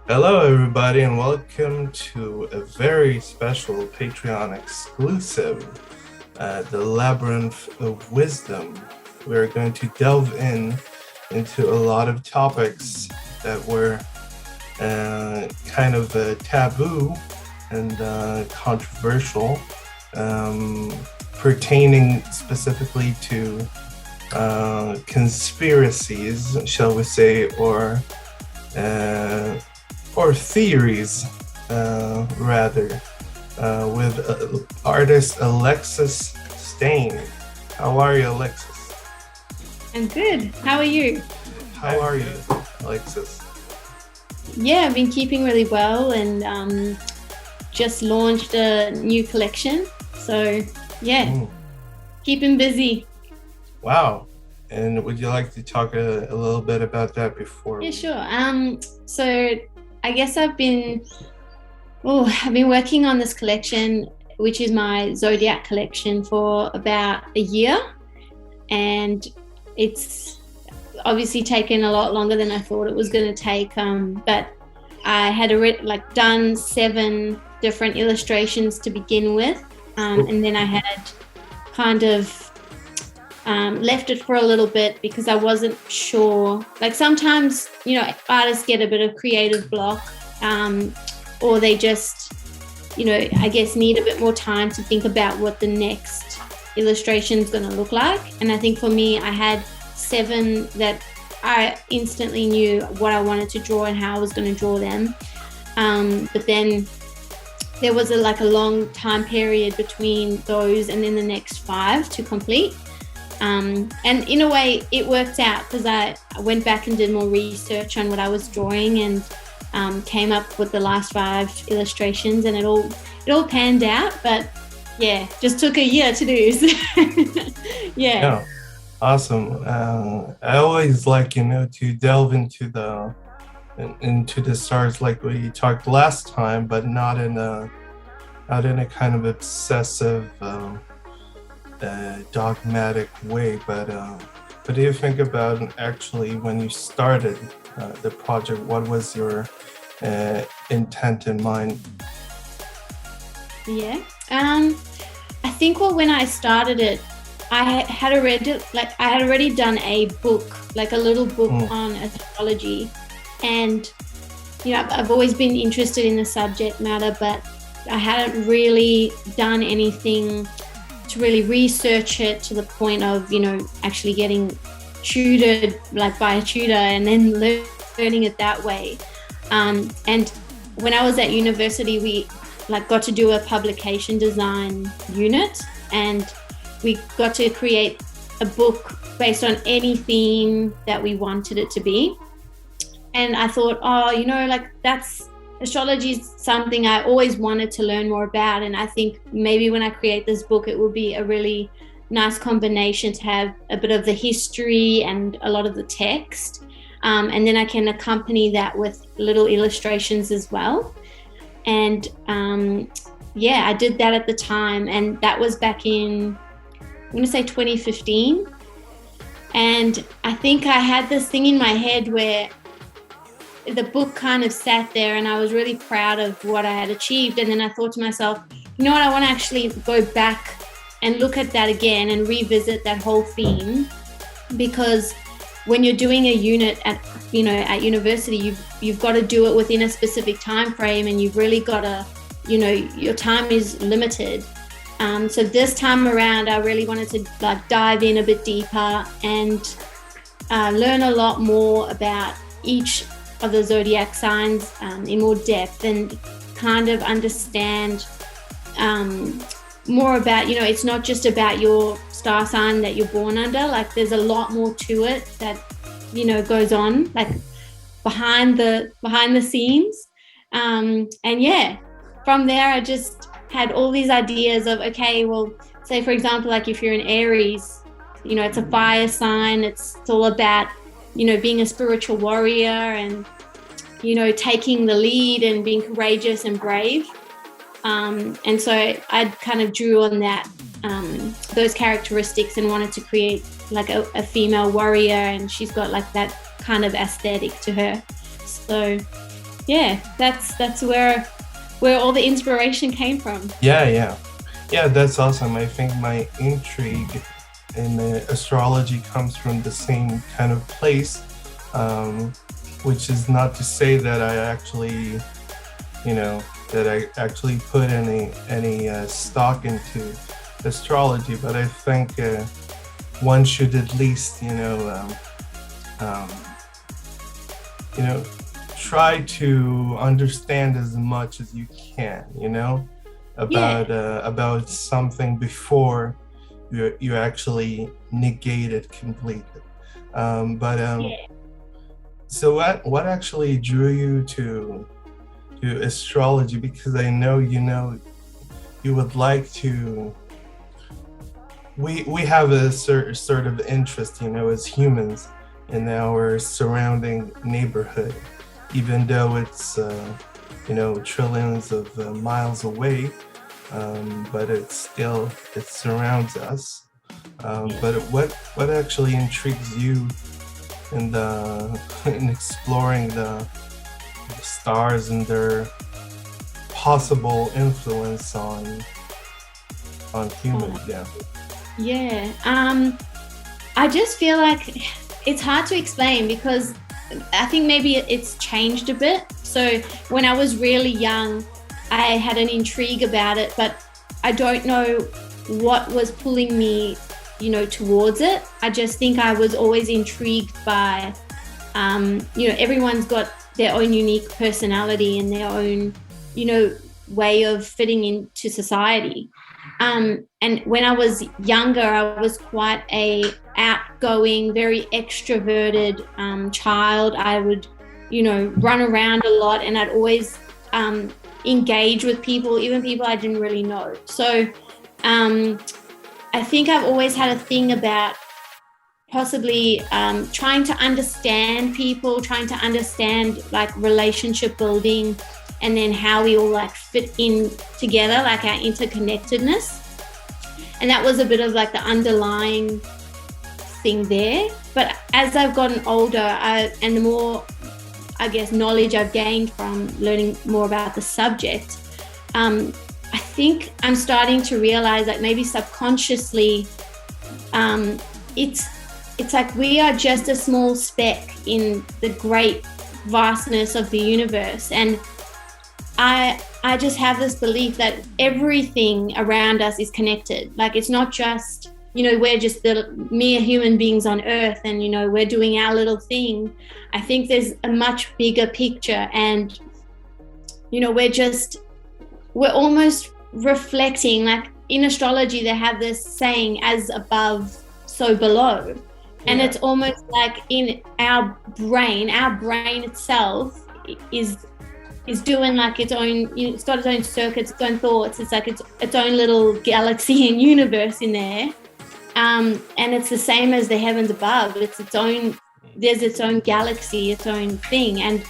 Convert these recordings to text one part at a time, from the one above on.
Hello, everybody, and welcome to a very special Patreon exclusive, the Labyrinth of Wisdom. We're going to delve into a lot of topics that were kind of taboo and controversial, pertaining specifically to conspiracies, shall we say, uh, or theories, rather, with artist Alexis Steyn. How are you, Alexis? I'm good. How are you? How are you, Alexis? Yeah, I've been keeping really well and just launched a new collection. So, yeah, Mm, keeping busy. wow. And would you like to talk a little bit about that before Yeah, we? sure. So I guess I've been working on this collection, which is my Zodiac collection, for about a year, and it's obviously taken a lot longer than I thought it was going to take. But I had done 7 different illustrations to begin with, Oh, and then I had kind of left it for a little bit because I wasn't sure. Like sometimes, artists get a bit of creative block, or they just, I guess need a bit more time to think about what the next illustration is going to look like. And I think for me, I had 7 that I instantly knew what I wanted to draw and how I was going to draw them. But then there was a long time period between those and then the next 5 to complete. And in a way, it worked out because I went back and did more research on what I was drawing and came up with the last 5 illustrations, and it all panned out. But yeah, just took a year to do. So, yeah. yeah, awesome. I always like, to delve into the stars like we talked last time, but not in a kind of obsessive, dogmatic way. But do you think about actually when you started the project, what was your intent in mind? Yeah. I think when I started it, I had already done a book, like a little book Mm, on astrology, and I've always been interested in the subject matter, but I hadn't really done anything to really research it to the point of actually getting tutored, like by a tutor, and then learning it that way. And when I was at university, we got to do a publication design unit, and we got to create a book based on any theme that we wanted it to be. And I thought, oh, that's astrology is something I always wanted to learn more about. And I think maybe when I create this book, it will be a really nice combination to have a bit of the history and a lot of the text. And then I can accompany that with little illustrations as well. And yeah, I did that at the time. And that was back in, I'm going to say 2015. And I think I had this thing in my head where the book kind of sat there and I was really proud of what I had achieved. And then I thought to myself, you know what, I want to actually go back and look at that again and revisit that whole theme, because when you're doing a unit at university, you've got to do it within a specific time frame, and you've really got to, your time is limited. So this time around, I really wanted to dive in a bit deeper and learn a lot more about each of the zodiac signs in more depth, and kind of understand more about, it's not just about your star sign that you're born under. Like there's a lot more to it that, goes on like behind the scenes. And yeah, from there, I just had all these ideas of, okay, well, say for example, like if you're an Aries, it's a fire sign. It's all about, being a spiritual warrior and, taking the lead and being courageous and brave. And so I kind of drew on that, those characteristics, and wanted to create like a female warrior, and she's got like that kind of aesthetic to her. So yeah, that's where all the inspiration came from. Yeah, that's awesome. I think my intrigue in astrology comes from the same kind of place, um, which is not to say that I actually, that I actually put any stock into astrology, but I think one should at least, um, you know, try to understand as much as you can, about something before you actually negate it completely. But Yeah. so what actually drew you to astrology? Because I know you would like to. We have a sort of interest, as humans in our surrounding neighborhood, even though it's trillions of miles away, but it surrounds us. But what actually intrigues you in the in exploring the stars and their possible influence on humans? Yeah. Yeah. I just feel like it's hard to explain because I think maybe it's changed a bit. So when I was really young, I had an intrigue about it, but I don't know what was pulling me, towards it. I just think I was always intrigued by, everyone's got their own unique personality and their own, way of fitting into society. And when I was younger, I was quite a outgoing, very extroverted child. I would, run around a lot, and I'd always engage with people, even people I didn't really know. So I think I've always had a thing about possibly trying to understand people, trying to understand like relationship building, and then how we all like fit in together, like our interconnectedness. And that was a bit of like the underlying thing there. But as I've gotten older, and the more, I guess, knowledge I've gained from learning more about the subject, I think I'm starting to realize that maybe subconsciously, it's like we are just a small speck in the great vastness of the universe. And I just have this belief that everything around us is connected. Like it's not just, we're just the mere human beings on Earth and, we're doing our little thing. I think there's a much bigger picture, and, we're almost reflecting, like in astrology, they have this saying, as above, so below. And it's almost like in our brain itself is doing like its own, it's got its own circuits, its own thoughts. It's like its own little galaxy and universe in there. And it's the same as the heavens above. There's its own galaxy, its own thing. And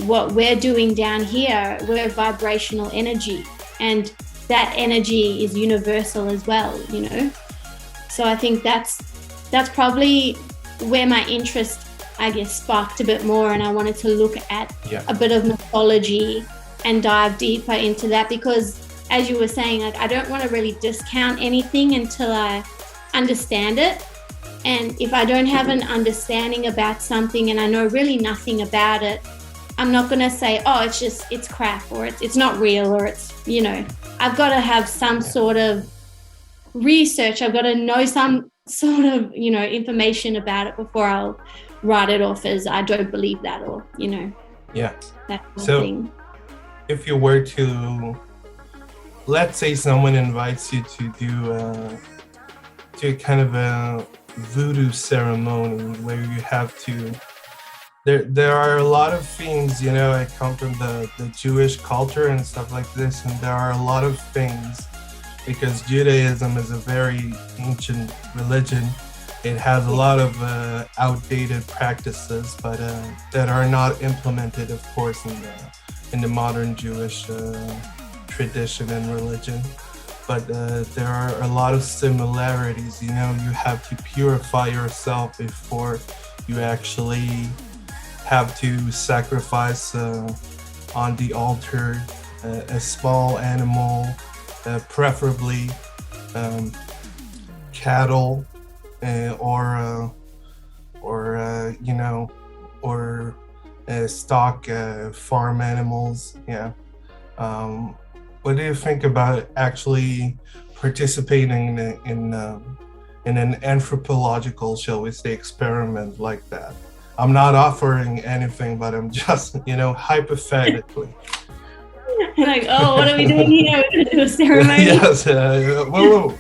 what we're doing down here, we're vibrational energy. And that energy is universal as well, So I think that's probably where my interest, I guess, sparked a bit more, and I wanted to look at a bit of mythology and dive deeper into that, because as you were saying, like I don't want to really discount anything until I understand it. And if I don't have an understanding about something and I know really nothing about it, I'm not going to say, oh, it's crap, or it's not real, or it's, I've got to have some sort of research. I've got to know some sort of, information about it before I'll write it off as I don't believe that, or, that kind of thing. If you were to, let's say someone invites you to do to kind of a voodoo ceremony where you have to, there are a lot of things, I come from the Jewish culture and stuff like this, and there are a lot of things, because Judaism is a very ancient religion. It has a lot of outdated practices, but that are not implemented, of course, in the modern Jewish tradition and religion. But there are a lot of similarities. You have to purify yourself before you actually have to sacrifice on the altar a small animal, preferably cattle, or you know, or stock farm animals. Yeah. What do you think about actually participating in an anthropological, shall we say, experiment like that? I'm not offering anything, but I'm just, hypothetically. Like, oh, what are we doing here? We're going to do a ceremony. Yes. Whoa.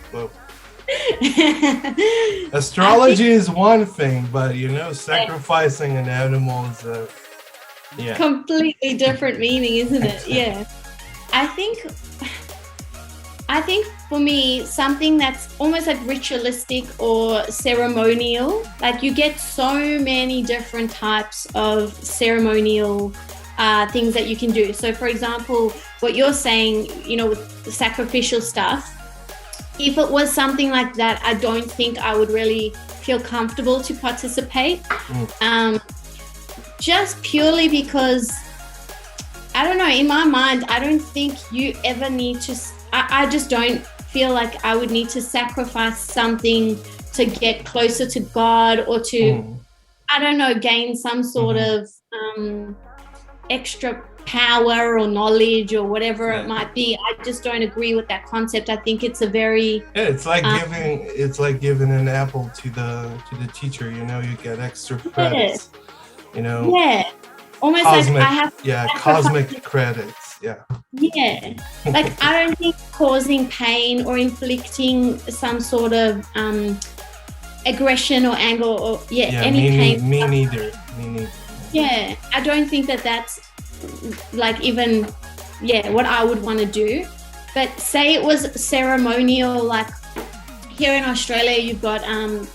Astrology is one thing, but sacrificing an animal is completely different meaning, isn't it? Yeah. I think for me, something that's almost like ritualistic or ceremonial, like you get so many different types of ceremonial things that you can do. So for example, what you're saying, with the sacrificial stuff, if it was something like that, I don't think I would really feel comfortable to participate. Just purely because, I don't know, in my mind, I don't think you ever need to, I just don't feel like I would need to sacrifice something to get closer to God or to, I don't know, gain some sort of extra power or knowledge or whatever it might be. I just don't agree with that concept. I think it's a very it's like giving an apple to the teacher. You get extra credits. Almost cosmic, like I have cosmic credits. Like I don't think causing pain or inflicting some sort of aggression or anger or any pain. Me neither. I don't think that-that's like even what I would want to do. But say it was ceremonial, like here in Australia you've got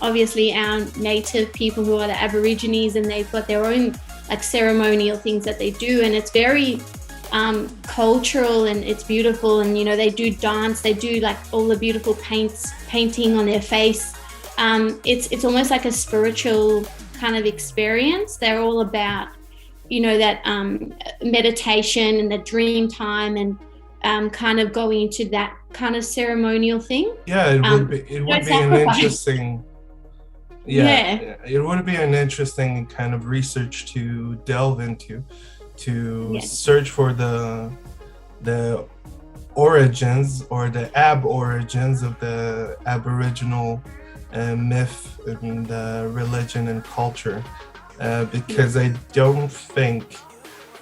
obviously our native people who are the Aborigines, and they've got their own like ceremonial things that they do, and it's very cultural and it's beautiful, and they do dance, they do like all the beautiful painting on their face. It's almost like a spiritual kind of experience. They're all about that meditation and the dream time and kind of going into that kind of ceremonial thing. It would be an interesting it would be an interesting kind of research to delve into, to search for the origins or the origins of the Aboriginal myth and religion and culture, because I don't think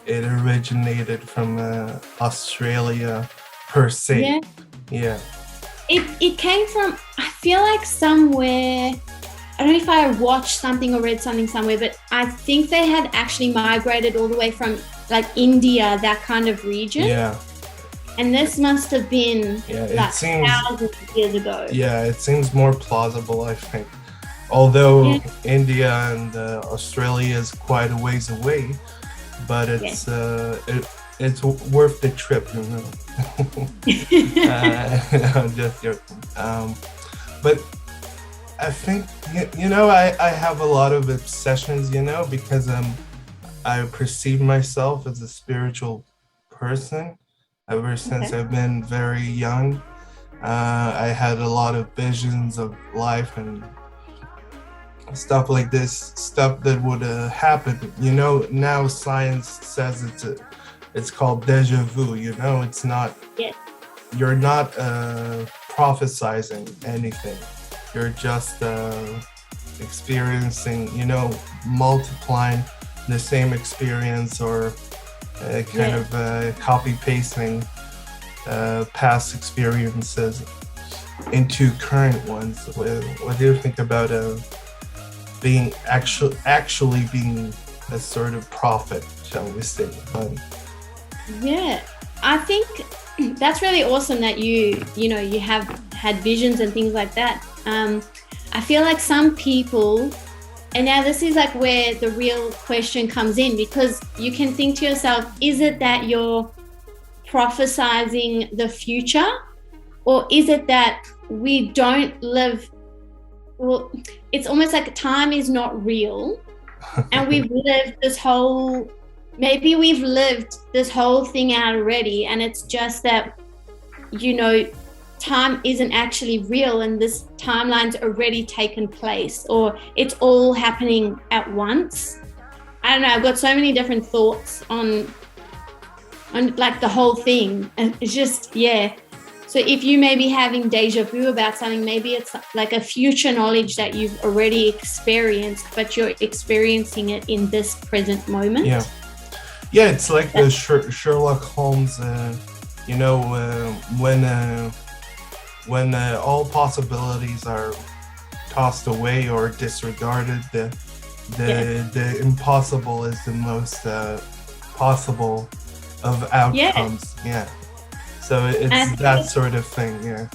it originated from Australia per se. It came from, I feel like somewhere, I don't know if I watched something or read something somewhere, but I think they had actually migrated all the way from like India, that kind of region. And this must have been like thousands of years ago. It seems more plausible, I think. Although India and Australia is quite a ways away, but it's it's worth the trip, I'm just joking. But I think I have a lot of obsessions, because I perceive myself as a spiritual person ever since I've been very young. I had a lot of visions of life and stuff like this, stuff that would happen. Now science says it's called deja vu. It's not. You're not prophesizing anything. You're just experiencing, multiplying the same experience, or kind of copy pasting past experiences into current ones. What do you think about being actually being a sort of prophet, shall we say? I think that's really awesome that you have had visions and things like that. I feel like some people, and now this is like where the real question comes in, because you can think to yourself, is it that you're prophesizing the future, or is it that we don't live, well, it's almost like time is not real, And we've lived maybe we've lived this whole thing out already, and it's just that, time isn't actually real, and this timeline's already taken place, or it's all happening at once. I don't know, I've got so many different thoughts on like the whole thing. And it's just, yeah. So if you may be having deja vu about something, maybe it's like a future knowledge that you've already experienced, but you're experiencing it in this present moment. Yeah, it's like the Sherlock Holmes, when all possibilities are tossed away or disregarded, the impossible is the most possible of outcomes. Yeah. So it's that sort of thing. Yeah.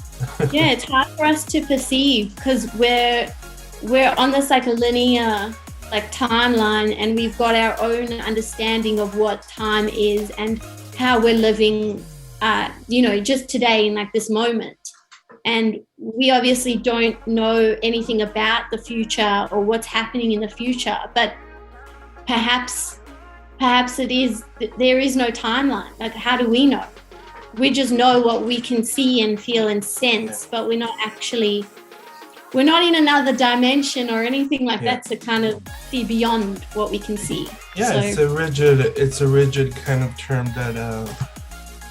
Yeah, it's hard for us to perceive because we're on this like a linear like timeline, and we've got our own understanding of what time is and how we're living, just today in like this moment. And we obviously don't know anything about the future or what's happening in the future, but perhaps there is no timeline. Like, how do we know? We just know what we can see and feel and sense, but we're not in another dimension or anything like that to kind of see beyond what we can see. Yeah, so, it's a rigid kind of term that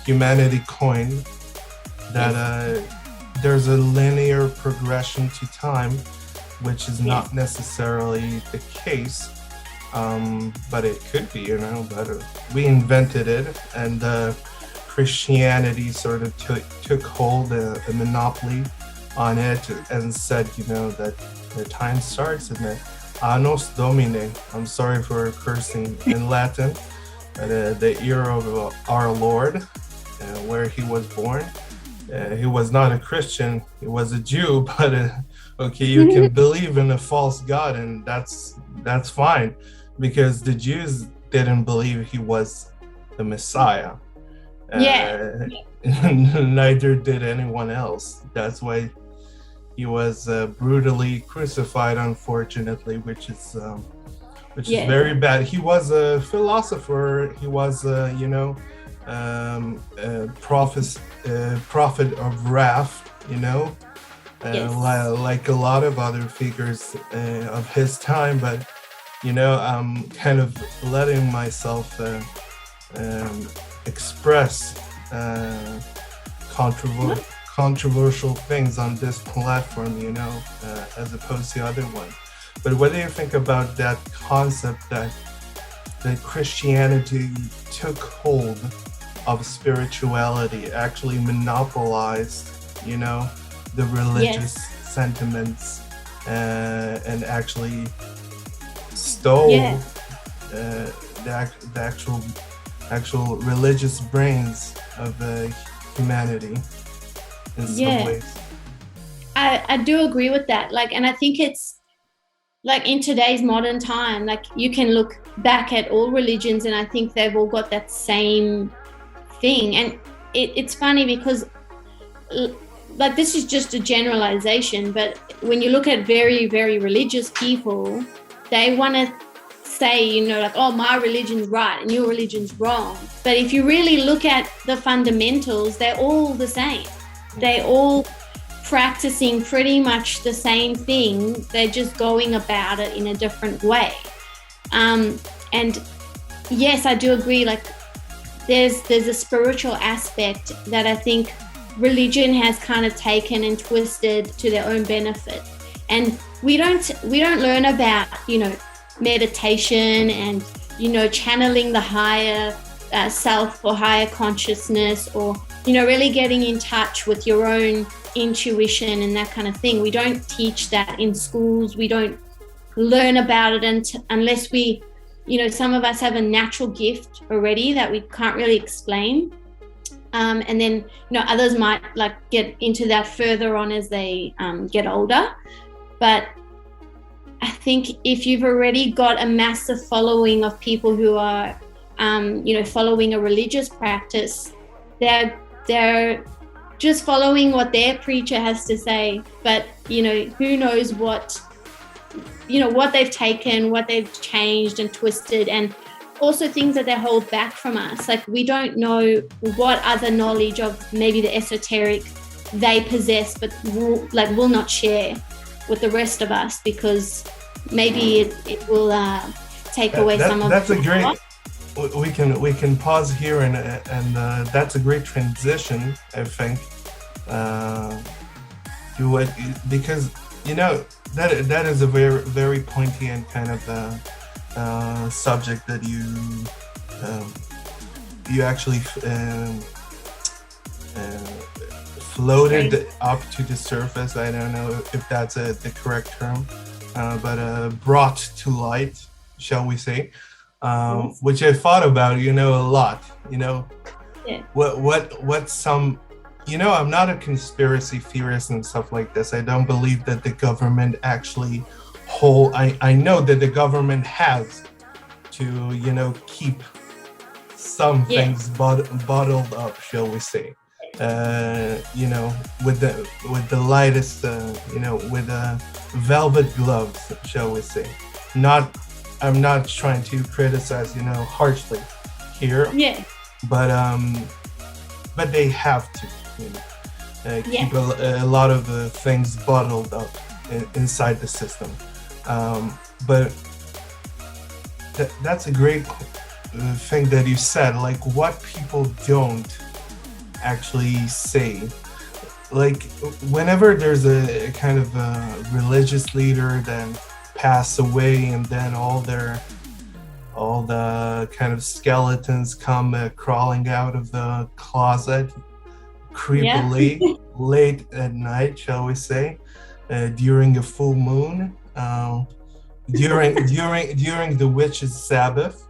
humanity coined, that there's a linear progression to time, which is not necessarily the case, but it could be, but we invented it, and Christianity sort of took hold, a monopoly on it, and said, that the time starts in the Annos Domini. I'm sorry for cursing in Latin, but the year of our Lord, where he was born. He was not a Christian, he was a Jew, but okay, you can believe in a false god, and that's fine, because the Jews didn't believe he was the Messiah. Neither did anyone else. That's why he was brutally crucified, unfortunately, which is very bad. He was a philosopher. He was prophet of wrath, like a lot of other figures of his time. But I'm kind of letting myself express controversial things on this platform, as opposed to other ones. But what do you think about that concept that Christianity took hold of spirituality, actually monopolized, the religious sentiments, and actually stole the actual religious brains of humanity in some ways? I do agree with that. And I think it's like in today's modern time, like you can look back at all religions and I think they've all got that same thing. And it's funny because like this is just a generalization, but when you look at very, very religious people, they want to say, like, oh, my religion's right and your religion's wrong. But if you really look at the fundamentals, they're all the same. They're all practicing pretty much the same thing. They're just going about it in a different way. And yes, I do agree. Like there's a spiritual aspect that I think religion has kind of taken and twisted to their own benefit. And we don't learn about, meditation and, channeling the higher self or higher consciousness, or, really getting in touch with your own intuition and that kind of thing. We don't teach that in schools. We don't learn about it unless we, some of us have a natural gift already that we can't really explain. And then, others might like get into that further on as they get older. But I think if you've already got a massive following of people who are, following a religious practice, they're just following what their preacher has to say. But, who knows what, what they've taken, what they've changed and twisted, and also things that they hold back from us. Like, we don't know what other knowledge of maybe the esoteric they possess, but will not share with the rest of us, because maybe it will take away some of. That's a great. We can pause here, and that's a great transition, I think, to what, because that is a very, very pointy and kind of subject that you actually floated up to the surface. I don't know if that's the correct term, but brought to light, shall we say, which I thought about, a lot. Yeah. What some. I'm not a conspiracy theorist and stuff like this. I don't believe that the government actually I know that the government has to, keep some things bottled up, shall we say. With the lightest, with velvet gloves, shall we say. I'm not trying to criticize, harshly here. Yeah. But they have to. Keep a lot of things bottled up inside the system. But that's a great thing that you said, like what people don't actually say. Like, whenever there's a kind of a religious leader then pass away, and then all the kind of skeletons come crawling out of the closet creepily late at night, shall we say, during a full moon, during the witch's Sabbath,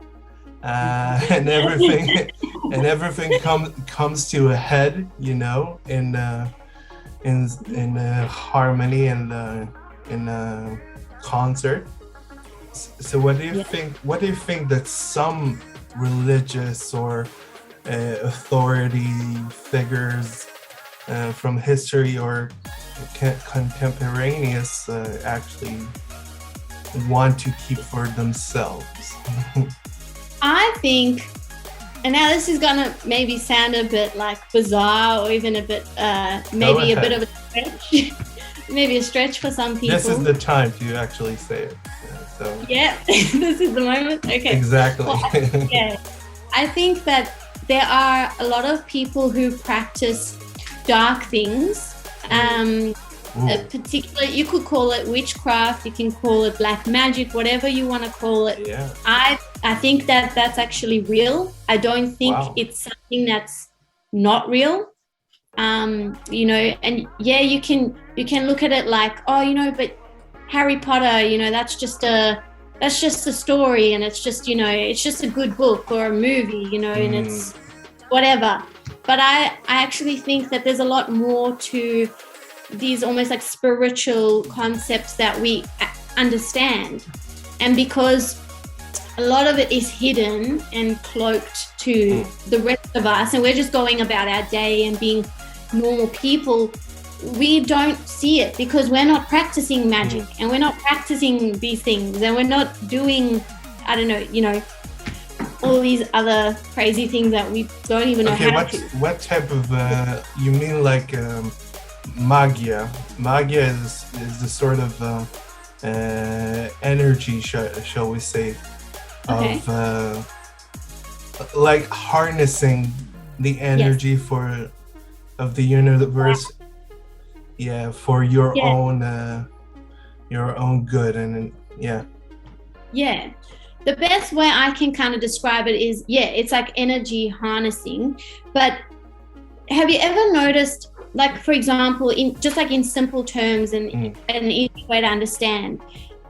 and everything comes to a head, in harmony and in concert. So what do you think? What do you think that some religious or authority figures from history or contemporaneous actually want to keep for themselves? I think, and now this is gonna maybe sound a bit like bizarre, or even a bit maybe a bit of a stretch, maybe a stretch for some people. This is the time to actually say it. Yeah, this is the moment. Okay. Exactly. Well, I think that there are a lot of people who practice dark things. Particularly, you could call it witchcraft, you can call it black magic, whatever you want to call it. Yeah. I think that that's actually real. I don't think it's something that's not real. And you can look at it like, but Harry Potter, that's just a story, and it's just a good book or a movie, and it's whatever. But I actually think that there's a lot more to these almost like spiritual concepts that we understand. And because a lot of it is hidden and cloaked to the rest of us, and we're just going about our day and being normal people, we don't see it because we're not practicing magic and we're not practicing these things, and we're not doing, I don't know, all these other crazy things that we don't even know how to. What type of, you mean like magia? Magia is the sort of energy, shall we say, of like harnessing the energy of the universe. Yeah, for your own good, and the best way I can kind of describe it is it's like energy harnessing. But have you ever noticed, like, for example, in simple terms and an easy way to understand,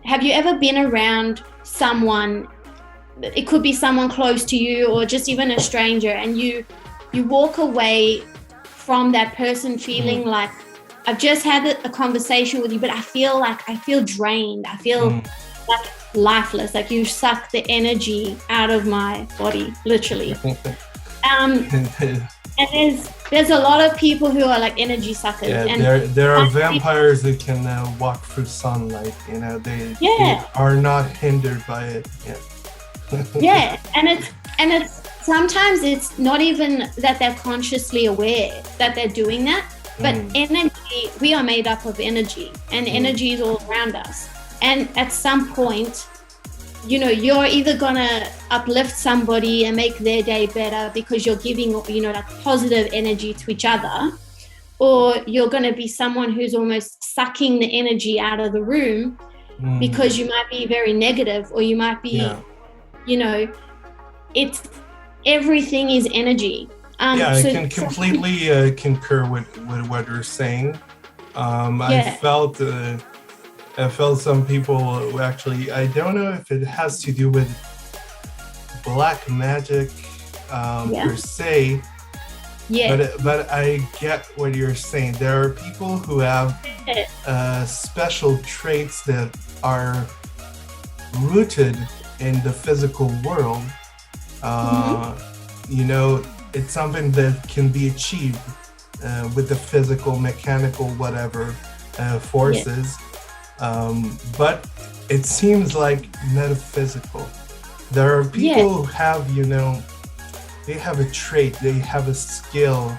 have you ever been around someone, it could be someone close to you or just even a stranger, and you walk away from that person feeling like, I've just had a conversation with you, but I feel drained. I feel like lifeless, like you suck the energy out of my body, literally. And And there's a lot of people who are like energy suckers. Yeah, and there are vampires who can walk through sunlight. You know, they are not hindered by it. Yeah. Yeah, and it's sometimes it's not even that they're consciously aware that they're doing that, but energy. We are made up of energy, and energy is all around us. And at some point, you know, you're either gonna uplift somebody and make their day better because you're giving, you know, like positive energy to each other, or you're gonna be someone who's almost sucking the energy out of the room because you might be very negative, or you might be, you know, it's everything is energy. I can completely concur with what you're saying. I felt some people who actually, I don't know if it has to do with black magic per se, but I get what you're saying. There are people who have special traits that are rooted in the physical world. You know, it's something that can be achieved with the physical, mechanical, whatever forces. But it seems like metaphysical. There are people who have, you know, they have a trait, they have a skill,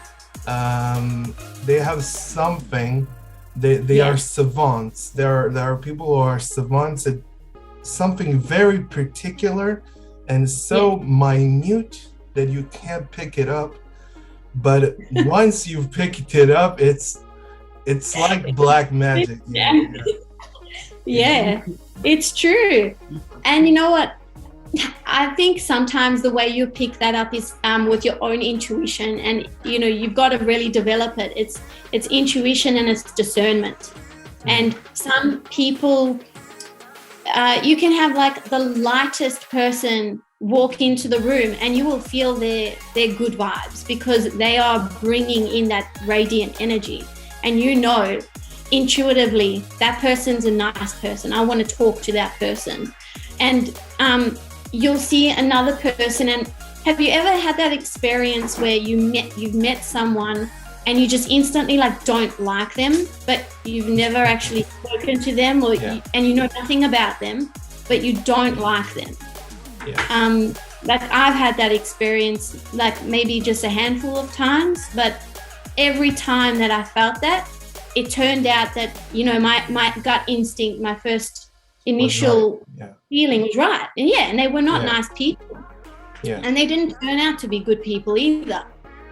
they have something, they are savants. There are people who are savants at something very particular and so minute that you can't pick it up. But once you've picked it up, it's like black magic. Yeah, it's true. And you know what? I think sometimes the way you pick that up is with your own intuition, and you know, you've got to really develop it. It's intuition and it's discernment. And some people, you can have like the lightest person walk into the room and you will feel their good vibes because they are bringing in that radiant energy, and you know intuitively that person's a nice person. I want to talk to that person. And you'll see another person. And have you ever had that experience where you've met someone and you just instantly like don't like them, but you've never actually spoken to them, or and you know nothing about them, but you don't like them? Like I've had that experience, like maybe just a handful of times, but every time that I felt that, it turned out that, you know, my gut instinct, my first initial feeling was right. And they were not nice people. And they didn't turn out to be good people either.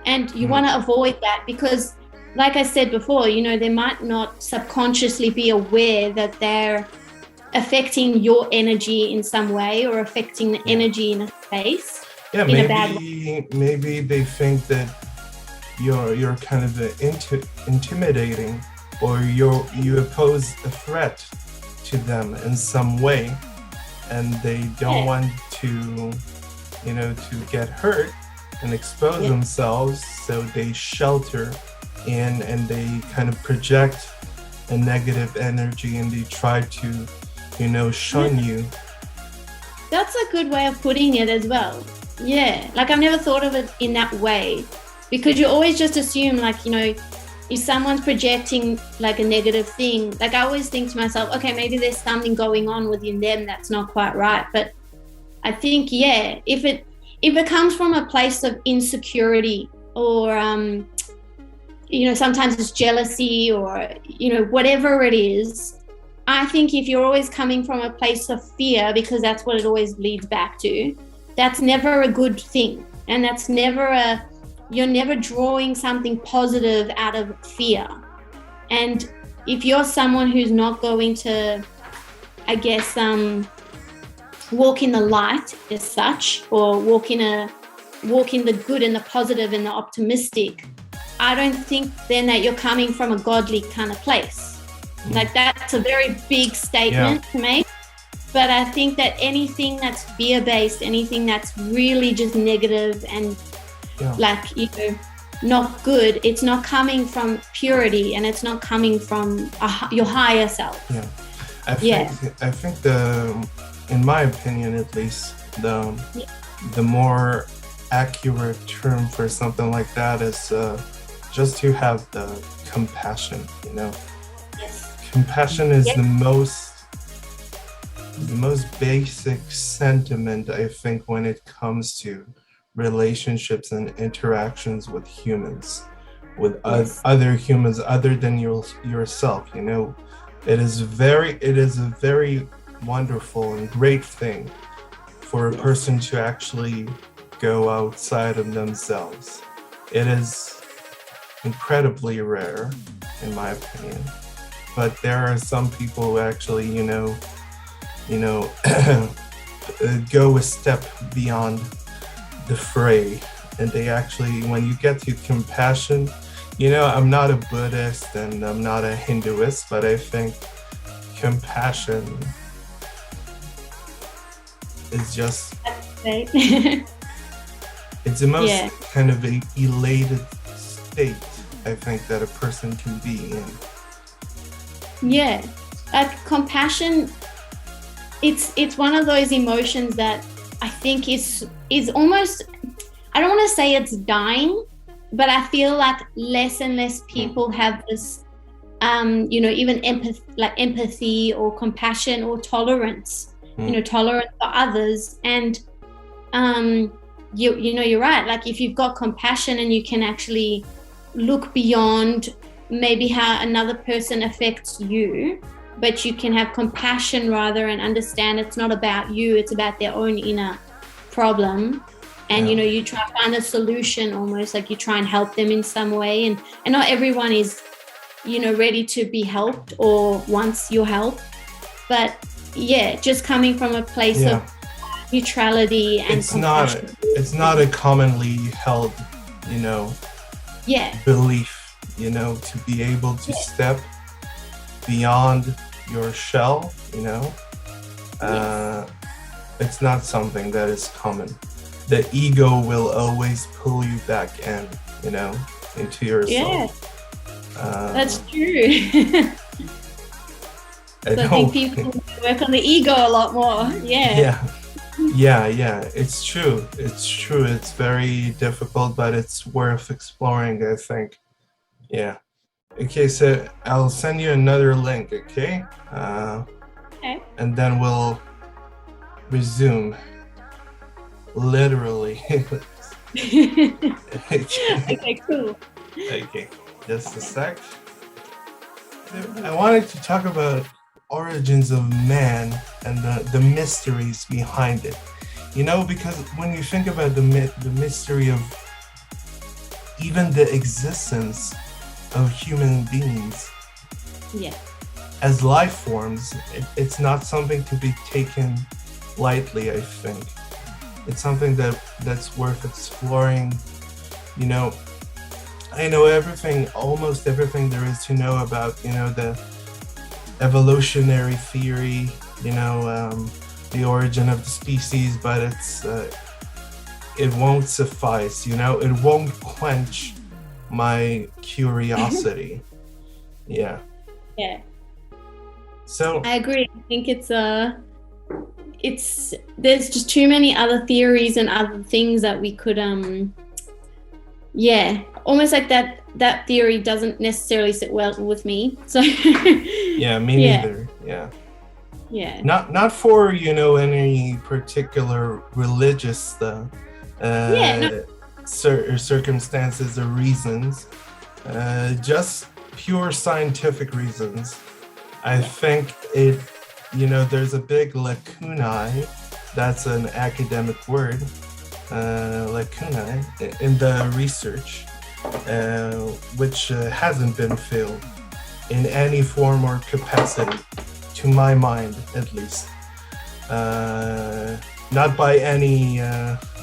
And you want to avoid that because, like I said before, you know, they might not subconsciously be aware that they're affecting your energy in some way or affecting the energy in a space in a bad way. Maybe they think that you're kind of intimidating, or you pose a threat to them in some way, and they don't want to, you know, to get hurt and expose themselves, so they shelter in and they kind of project a negative energy and they try to, you know, shun you. That's a good way of putting it as well. Like I've never thought of it in that way, because you always just assume, like, you know, if someone's projecting like a negative thing, like I always think to myself, okay, maybe there's something going on within them that's not quite right. But I think, if it comes from a place of insecurity, or you know, sometimes it's jealousy, or, you know, whatever it is, I think if you're always coming from a place of fear, because that's what it always leads back to, that's never a good thing. And that's never you're never drawing something positive out of fear. And if you're someone who's not going to, I guess, walk in the light as such, or walk in the good and the positive and the optimistic, I don't think then that you're coming from a godly kind of place. Like that's a very big statement to make. But I think that anything that's fear-based, anything that's really just negative and like, you know, not good, it's not coming from purity, and it's not coming from your higher self. I think in my opinion at least, the more accurate term for something like that is just to have the compassion, you know. Yes. Compassion is Yes. the most basic sentiment, I think, when it comes to relationships and interactions with humans, with Yes. other humans other than yourself, you know. It is a very wonderful and great thing for a Yes. person to actually go outside of themselves. It is incredibly rare, in my opinion. But there are some people who actually, go a step beyond the fray, and they actually, when you get to compassion, I'm not a Buddhist and I'm not a Hinduist, but I think compassion is just, Right. it's the most Yeah. kind of a elated state, I think, that a person can be in. Yeah. Compassion, it's one of those emotions that I think is almost, I don't want to say it's dying, but I feel like less and less people have this even empathy or compassion or tolerance, tolerance for others. And you're right. Like, if you've got compassion and you can actually look beyond maybe how another person affects you, but you can have compassion rather and understand it's not about you, it's about their own inner problem. And you try to find a solution, almost like you try and help them in some way, and not everyone is ready to be helped or wants your help, but just coming from a place of neutrality and compassion. It's not a commonly held belief, to be able to step beyond your shell, it's not something that is common. The ego will always pull you back in, into yourself. That's true. I think people work on the ego a lot more. Yeah, it's true. It's very difficult, but it's worth exploring, I think. Yeah. Okay, so I'll send you another link, okay? Okay. And then we'll resume. Literally. Okay, cool. Okay, just a sec. I wanted to talk about origins of man and the mysteries behind it. Because when you think about the mystery of even the existence of human beings as life forms, it's not something to be taken lightly, I think. It's something that's worth exploring. I know almost everything there is to know about, the evolutionary theory, the origin of the species, but it won't suffice, it won't quench my curiosity. Yeah. So I agree. I think there's just too many other theories and other things that we could almost like that theory doesn't necessarily sit well with me, so me neither. Not for any particular religious circumstances or reasons, just pure scientific reasons. I think there's a big lacunae, that's an academic word, lacunae, in the research, which hasn't been filled in any form or capacity, to my mind at least. Not by any,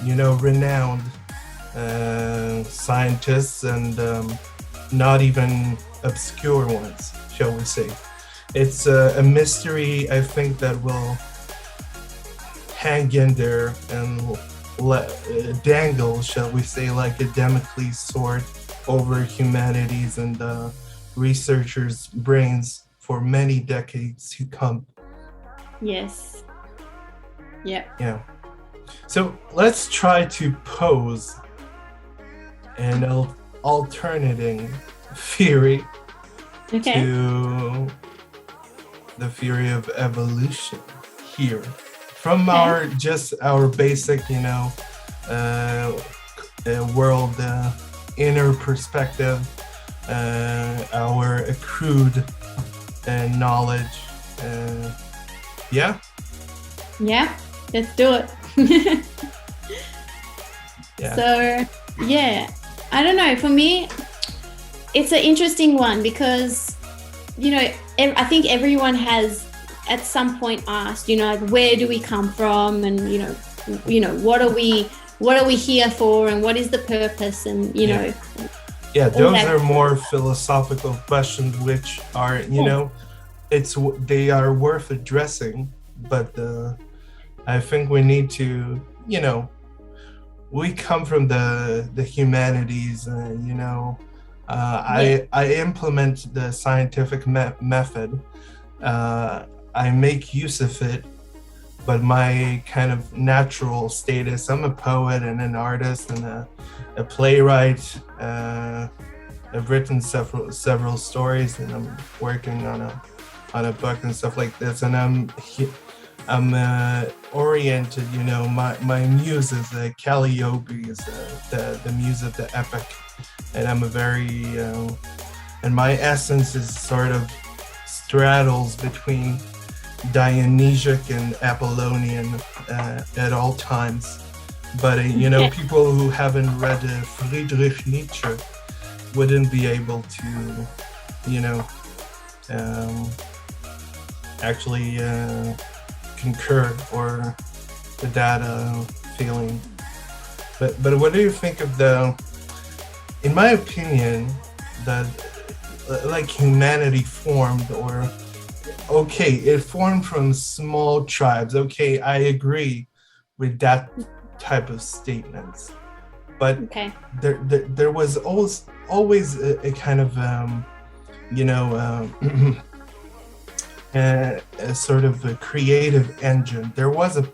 renowned scientists, and not even obscure ones, shall we say. It's a mystery, I think, that will hang in there and dangle, shall we say, like a Damocles sword over humanity's and researchers' brains for many decades to come. Yes. Yeah. Yeah. So let's try to pose an alternating theory Okay. to the theory of evolution here from our basic, world inner perspective, our accrued knowledge. Yeah. Yeah, let's do it. Yeah. So, yeah, I don't know. For me, it's an interesting one because, I think everyone has at some point asked, like, where do we come from, and what are we here for, and what is the purpose, and Yeah, those are more philosophical questions, which are, they are worth addressing, but I think we need to, we come from the humanities, I implement the scientific method. I make use of it, but my kind of natural status, I'm a poet and an artist and a playwright. I've written several stories, and I'm working on a book and stuff like this, and I'm oriented, my muse is Calliope, is the muse of the epic, and I'm a very and my essence is sort of straddles between Dionysic and Apollonian at all times. But people who haven't read Friedrich Nietzsche wouldn't be able to actually concur or with that feeling. But what do you think of in my opinion, that like humanity formed, or okay, it formed from small tribes. Okay, I agree with that type of statements. But there was always a kind of a sort of a creative engine. There was a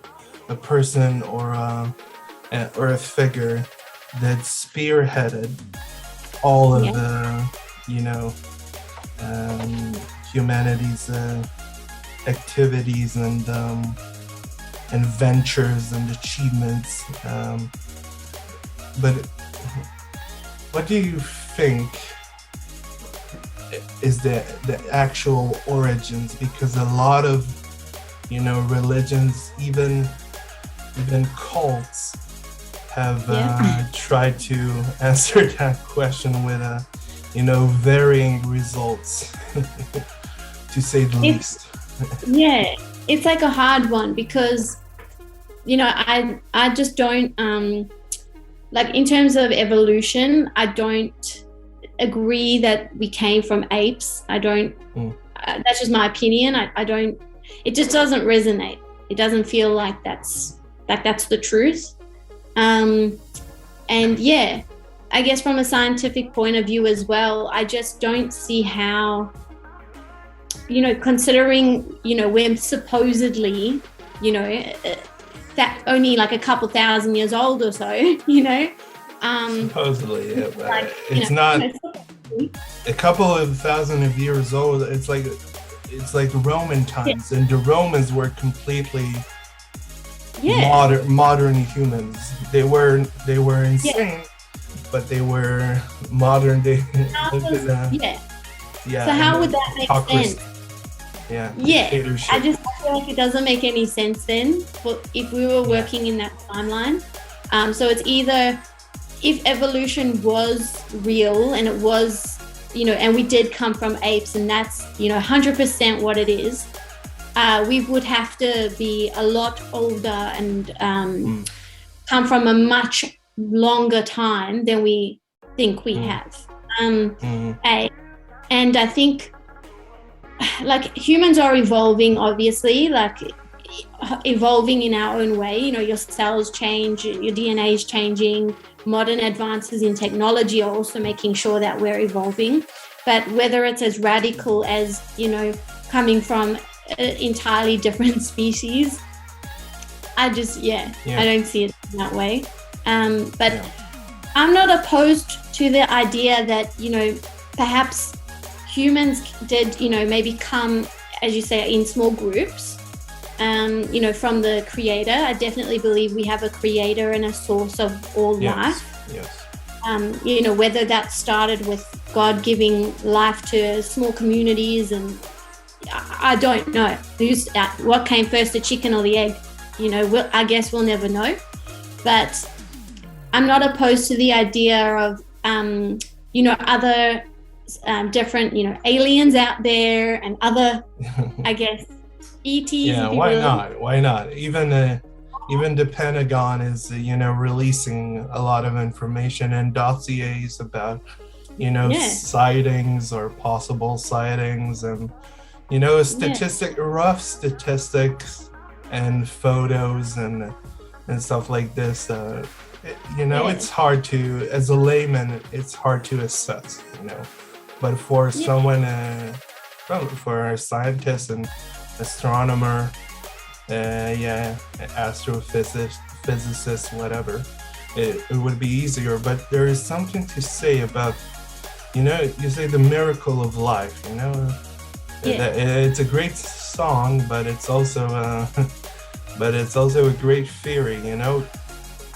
person or a figure that spearheaded all of the humanity's activities and ventures and achievements. But what do you think is the actual origins? Because a lot of religions, even cults, have tried to answer that question with varying results, to say the least. Yeah, it's like a hard one because I just don't like, in terms of evolution, I don't agree that we came from apes. I don't that's just my opinion. I don't, it just doesn't resonate. It doesn't feel like that's the truth. And yeah, I guess from a scientific point of view as well, I just don't see how, considering, we're supposedly, that only like a couple thousand years old or so, supposedly, yeah, but like, it's not a couple of thousand of years old. It's like Roman times, and the Romans were completely modern humans. They were insane, but they were modern day. So how would that make sense? I just feel like it doesn't make any sense then, if we were working in that timeline. So it's either, if evolution was real and it was, and we did come from apes, and that's 100% what it is, we would have to be a lot older and come from a much longer time than we think we have. And I think, like, humans are evolving, obviously, like evolving in our own way. Your cells change, your DNA is changing. Modern advances in technology are also making sure that we're evolving. But whether it's as radical as, coming from an entirely different species, I just, Yeah. I don't see it that way. But Yeah. I'm not opposed to the idea that, perhaps humans did, maybe come, as you say, in small groups, from the creator. I definitely believe we have a creator and a source of all life. Yes. Whether that started with God giving life to small communities, and I don't know what came first, the chicken or the egg. I guess we'll never know. But I'm not opposed to the idea of, other different, aliens out there and other, I guess, ETs. Yeah, why not? Why not? Even the Pentagon is, releasing a lot of information and dossiers about, sightings or possible sightings, and, rough statistics and photos and stuff like this. It's hard to, as a layman, it's hard to assess, But for someone, for a scientist and astronomer, astrophysicist, whatever, it would be easier. But there is something to say about, you say the miracle of life, that it's a great song, but it's also a great theory,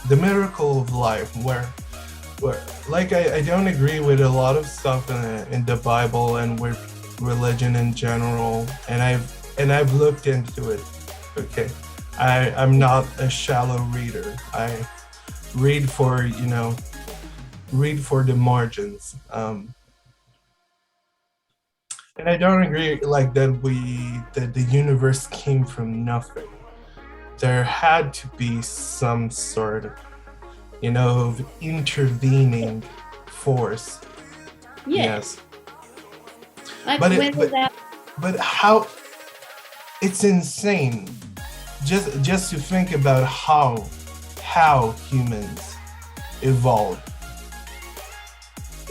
the miracle of life, where like I don't agree with a lot of stuff in the Bible and with religion in general, and I've looked into it. Okay, I'm not a shallow reader. I read for the margins, and I don't agree like that the universe came from nothing. There had to be some sort of, of intervening force. Yes. Like but how? It's insane. Just to think about how humans evolved.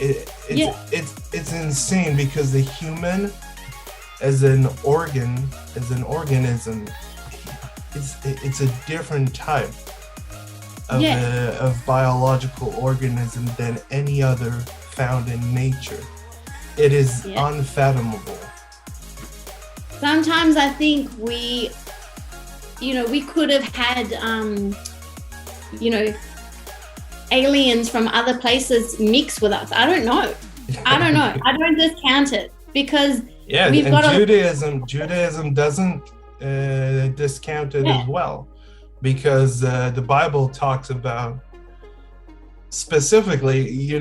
It's insane, because the human as an organism, it's a different type of biological organism than any other found in nature. It is unfathomable. Sometimes I think we could have had, aliens from other places mix with us. I don't know. I don't discount it, because we've got Judaism doesn't discount it as well, because the Bible talks about specifically,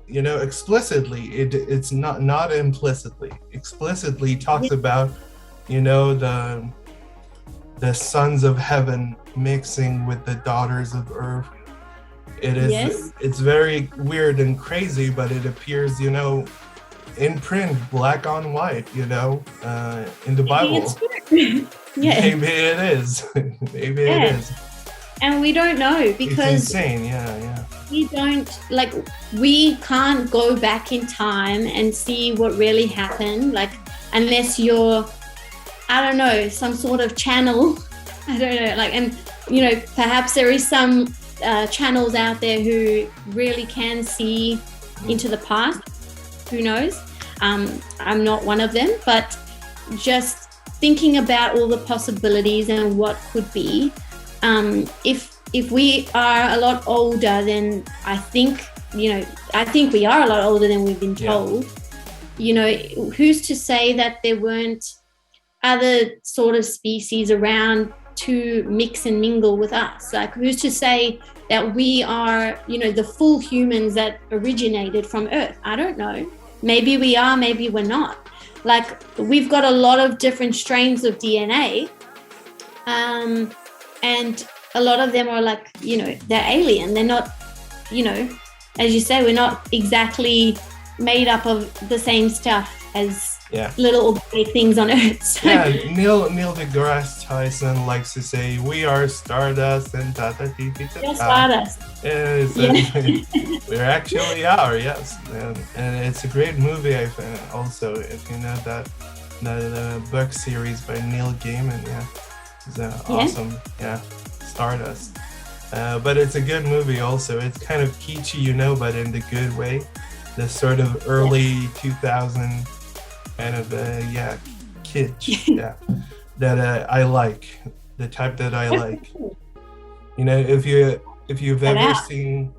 explicitly, it's not implicitly, explicitly talks about, the sons of heaven mixing with the daughters of earth. It's very weird and crazy, but it appears, in print, black on white, in the Bible. Maybe it is. Maybe it is. And we don't know, because it's insane. we can't go back in time and see what really happened, unless you're, I don't know, some sort of channel. I don't know, and perhaps there is some channels out there who really can see into the past. Who knows? I'm not one of them, but just thinking about all the possibilities and what could be. If we are a lot older than I think we are a lot older than we've been told. Who's to say that there weren't other sort of species around to mix and mingle with us? Who's to say that we are, the full humans that originated from Earth? I don't know. Maybe we are, maybe we're not. We've got a lot of different strains of DNA, and a lot of them are they're alien. They're not, as you say, we're not exactly made up of the same stuff as little big things on Earth. So. Yeah, Neil deGrasse Tyson likes to say, "We are stardust and stardust." We actually are, yes, and it's a great movie. I think also, if you know that book series by Neil Gaiman, She's awesome. Yeah, Stardust. But it's a good movie also. It's kind of kitschy, but in the good way. The sort of early 2000 kind of, kitsch, that I like. The type that I like. If you've ever seen,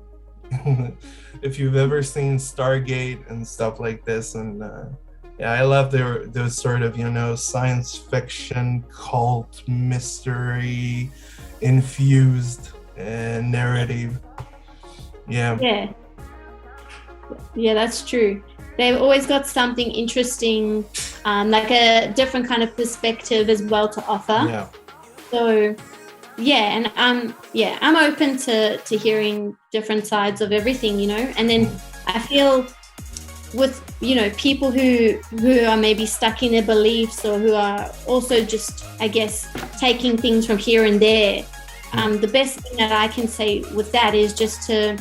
if you've ever seen Stargate and stuff like this, and I love those sort of science fiction, cult, mystery infused narrative. Yeah, that's true. They've always got something interesting, like a different kind of perspective as well to offer. So and I'm open to hearing different sides of everything, and then I feel with people who are maybe stuck in their beliefs, or who are also just, I guess, taking things from here and there, the best thing that I can say with that is just to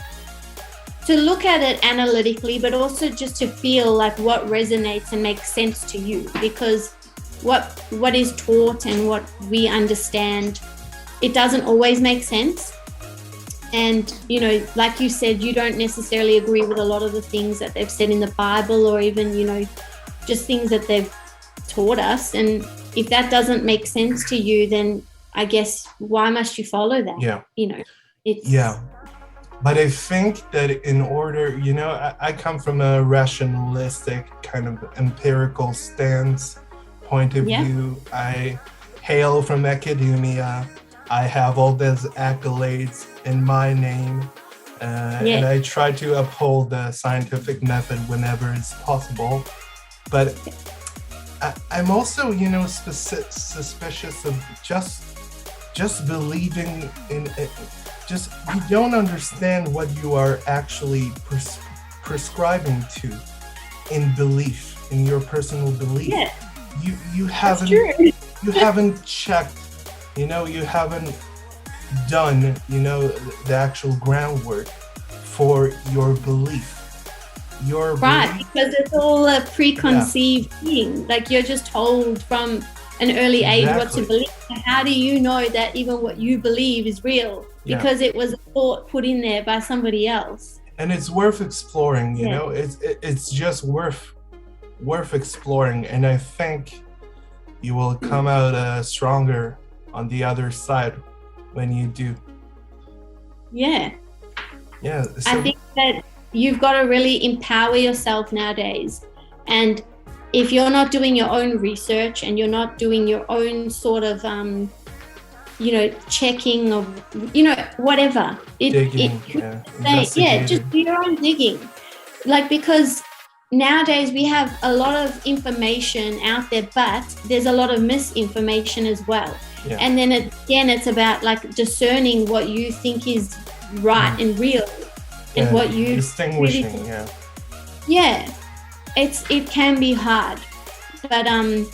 look at it analytically, but also just to feel like what resonates and makes sense to you, because what is taught and what we understand, it doesn't always make sense. And, like you said, you don't necessarily agree with a lot of the things that they've said in the Bible, or even, just things that they've taught us. And if that doesn't make sense to you, then I guess why must you follow that? But I think that in order, I come from a rationalistic kind of empirical stance point of view. I hail from academia. I have all those accolades in my name, and I try to uphold the scientific method whenever it's possible. But I'm also, suspicious of just believing in it. Just, you don't understand what you are actually prescribing to in belief, in your personal belief. You haven't checked. You haven't done, the actual groundwork for your belief. Because it's all a preconceived thing. Like, you're just told from an early age what to believe. How do you know that even what you believe is real? Because it was a thought put in there by somebody else. And it's worth exploring, it's just worth exploring. And I think you will come out stronger on the other side when you do. So I think that you've got to really empower yourself nowadays, and if you're not doing your own research and you're not doing your own sort of checking of whatever digging, just do your own digging, like, because nowadays we have a lot of information out there, but there's a lot of misinformation as well. And then it's about like discerning what you think is right and real, and what you distinguishing. Really it can be hard, but I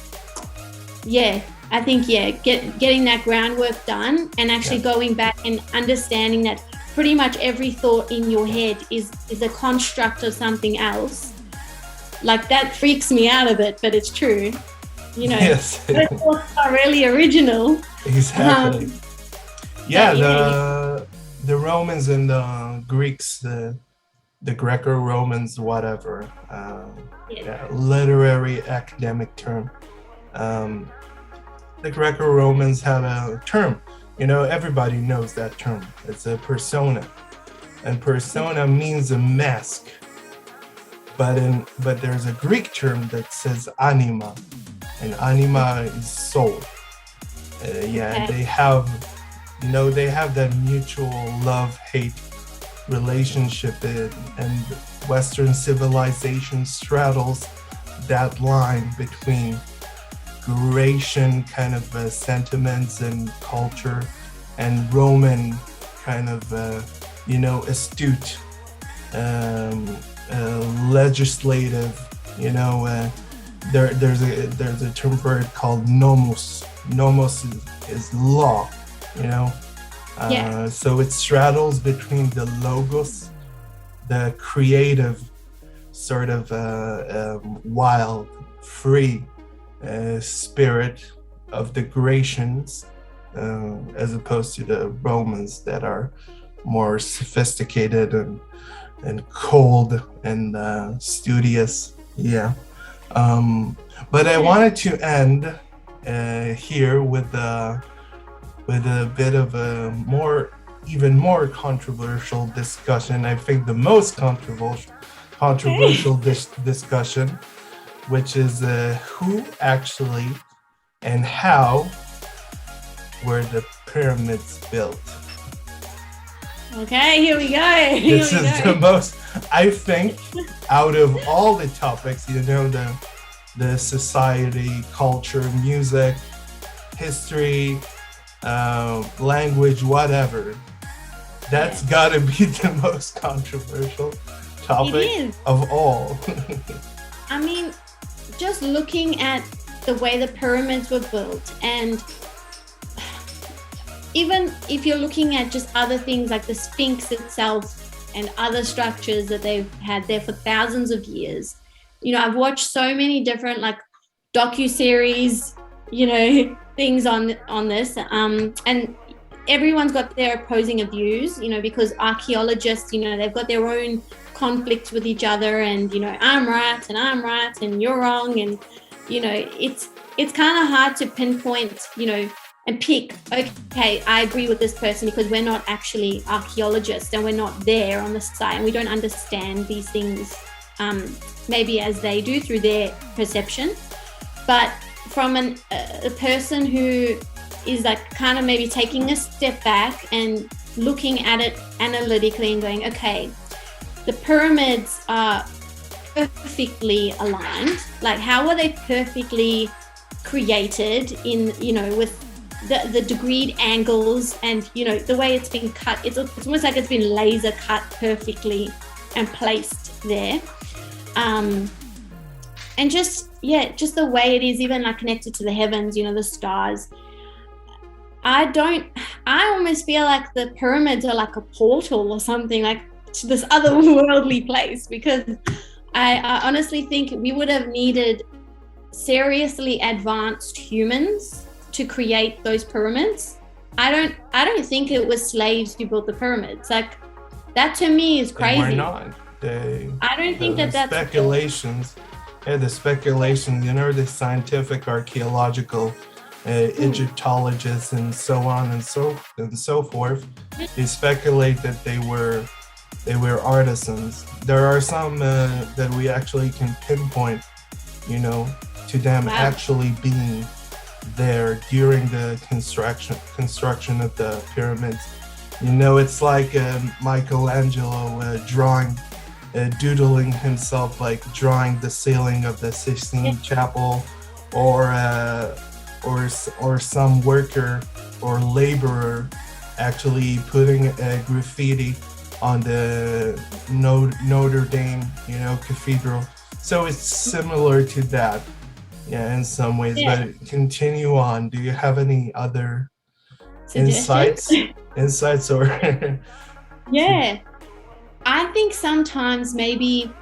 think getting that groundwork done, and actually going back and understanding that pretty much every thought in your head is a construct of something else. Like, that freaks me out a bit, but it's true. Yes. Those thoughts are really original. Exactly. The Romans and the Greeks, the Greco-Romans, whatever. Literary academic term. The Greco-Romans had a term. Everybody knows that term. It's a persona, and persona means a mask. But there's a Greek term that says anima, and anima is soul. They have that mutual love-hate relationship, and Western civilization straddles that line between Grecian kind of sentiments and culture, and Roman kind of astute legislative, there's a term for it called nomos. Nomos is law, so it straddles between the logos, the creative sort of wild, free spirit of the Grecians, as opposed to the Romans that are more sophisticated and cold and studious. Yeah. But I wanted to end here with a bit of a even more controversial discussion. I think the most controversial discussion, which is who actually and how were the pyramids built. Okay, here we go. This is the most, I think, out of all the topics, the society, culture, music, history, language, whatever. That's gotta be the most controversial topic of all. I mean, just looking at the way the pyramids were built, and even if you're looking at just other things like the Sphinx itself and other structures that they've had there for thousands of years, I've watched so many different like docu-series, things on this, and everyone's got their opposing views, because archaeologists, they've got their own conflicts with each other, and I'm right and you're wrong, and it's kind of hard to pinpoint, and pick, okay, I agree with this person, because we're not actually archaeologists and we're not there on the site, and we don't understand these things maybe as they do through their perception. But from a person who is like kind of maybe taking a step back and looking at it analytically and going, okay, the pyramids are perfectly aligned. Like, how are they perfectly created in, with the degreed angles and, the way it's been cut? It's almost like it's been laser cut perfectly and placed there. And just the way it is, even like connected to the heavens, the stars. I almost feel like the pyramids are like a portal or something, like to this otherworldly place, because I honestly think we would have needed seriously advanced humans to create those pyramids. I don't think it was slaves who built the pyramids. Like, that to me is crazy. Why not? I don't think that's speculations. Yeah, the speculations, the scientific, archaeological, Egyptologists and so on and so forth. They speculate that they were artisans. There are some that we actually can pinpoint, to them actually being there during the construction of the pyramids. It's like Michelangelo doodling himself, like drawing the ceiling of the Sistine Chapel, or some worker or laborer actually putting a graffiti on the Notre Dame, cathedral. So it's similar to that, in some ways. Yeah. But continue on. Do you have any other insights or? Yeah, I think sometimes maybe,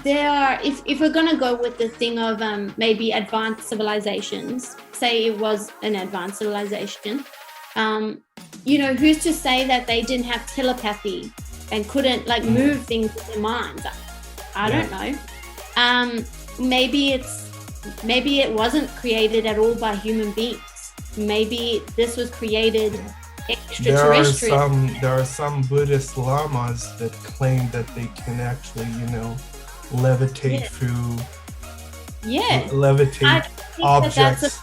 there are, if we're going to go with the thing of maybe advanced civilizations, say it was an advanced civilization, who's to say that they didn't have telepathy and couldn't like move things with their minds? I don't know. Maybe it wasn't created at all by human beings. Maybe this was created extraterrestrial. There are some Buddhist lamas that claim that they can actually, levitate through levitate objects.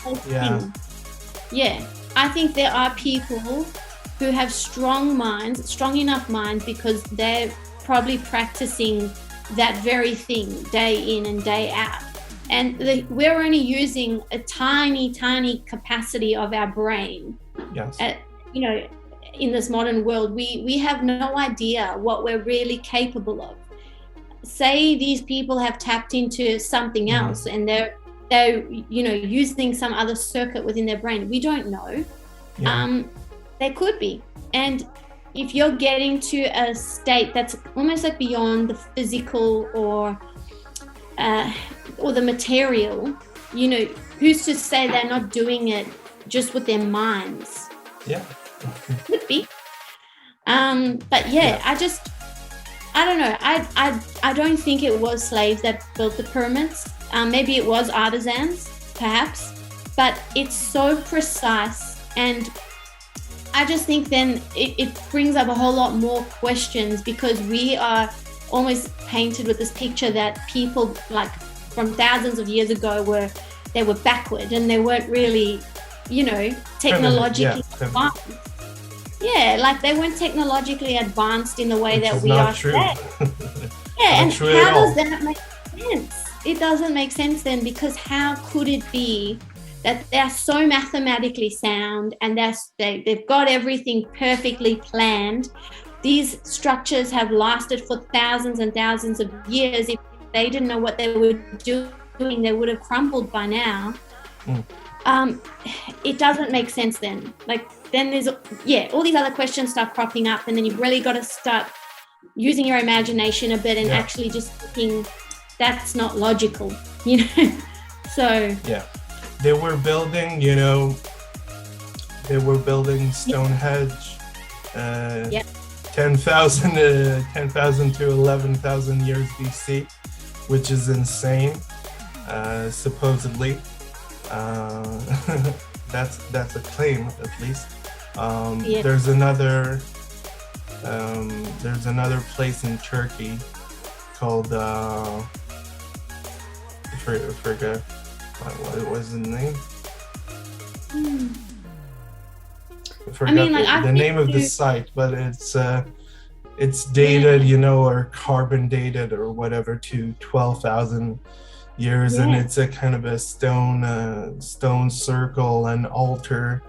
I think there are people who have strong enough minds, because they're probably practicing that very thing day in and day out, and we're only using a tiny capacity of our brain. In this modern world, we have no idea what we're really capable of. Say these people have tapped into something else, and they're using some other circuit within their brain. We don't know. They could be. And if you're getting to a state that's almost like beyond the physical or the material, who's to say they're not doing it just with their minds? Yeah. Could be. But yeah, I don't know. I don't think it was slaves that built the pyramids. Maybe it was artisans, perhaps, but it's so precise, and I just think then it brings up a whole lot more questions, because we are almost painted with this picture that people like from thousands of years ago were backward, and they weren't really, technologically advanced. Yeah, like they weren't technologically advanced in the way that we are today. Yeah, and how does that make sense? It doesn't make sense then, because how could it be that they're so mathematically sound and they've got everything perfectly planned? These structures have lasted for thousands and thousands of years. If they didn't know what they were doing, they would have crumbled by now. It doesn't make sense then. Like, then there's, all these other questions start cropping up, and then you've really got to start using your imagination a bit and actually just thinking that's not logical, So yeah, they were building, Stonehenge, 10,000 to 11,000 years BC, which is insane, supposedly. That's a claim, at least. There's another place in Turkey called I forget what was the name. I forgot the name of the site, but it's dated, or carbon dated or whatever to 12,000 years, and it's a kind of a stone circle and altar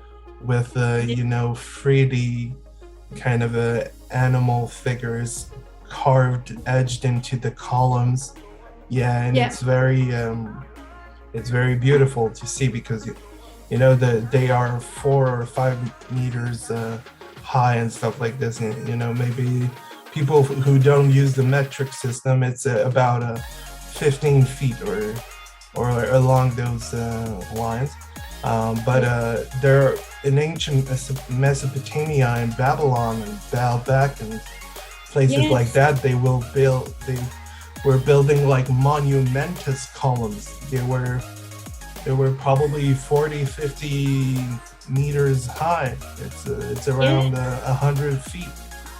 with 3D kind of animal figures carved, etched into the columns. It's very beautiful to see, because they are 4 or 5 meters high and stuff like this, and maybe people who don't use the metric system, it's about 15 feet or along those lines. But they're in ancient Mesopotamia and Babylon and Baalbek and places like that. They were building like monumentous columns. They were probably 40, 50 meters high. It's around 100 feet